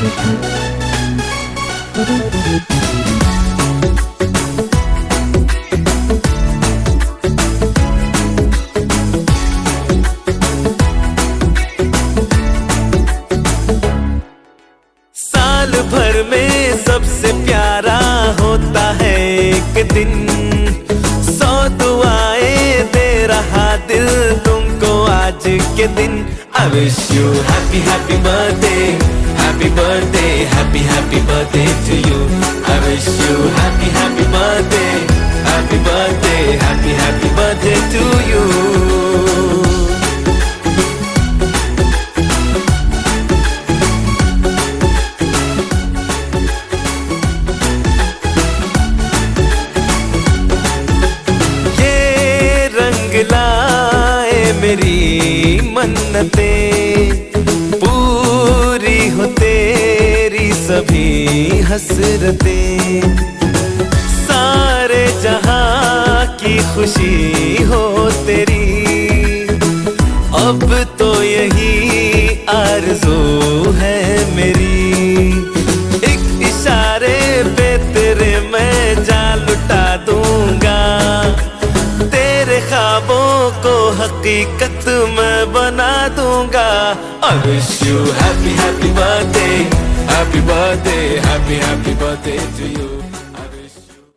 साल भर में सबसे प्यारा होता है एक दिन, 100 दुआएं दे रहा दिल तुमको आज के दिन। I wish you happy happy birthday, happy birthday, happy happy birthday to you. I wish you happy happy birthday, happy birthday, happy happy birthday to you. लाए मेरी मन्नतें, पूरी हो तेरी सभी हसरतें, सारे जहां की खुशी हो तेरी। अब तो यही आरज़ू है मेरी, एक इशारे पे तेरे मैं जान लुटा दूंगा, तेरे ख्वाबों को हकीकत मैं बना दूंगा। I wish you happy happy birthday, happy birthday, happy happy birthday to you.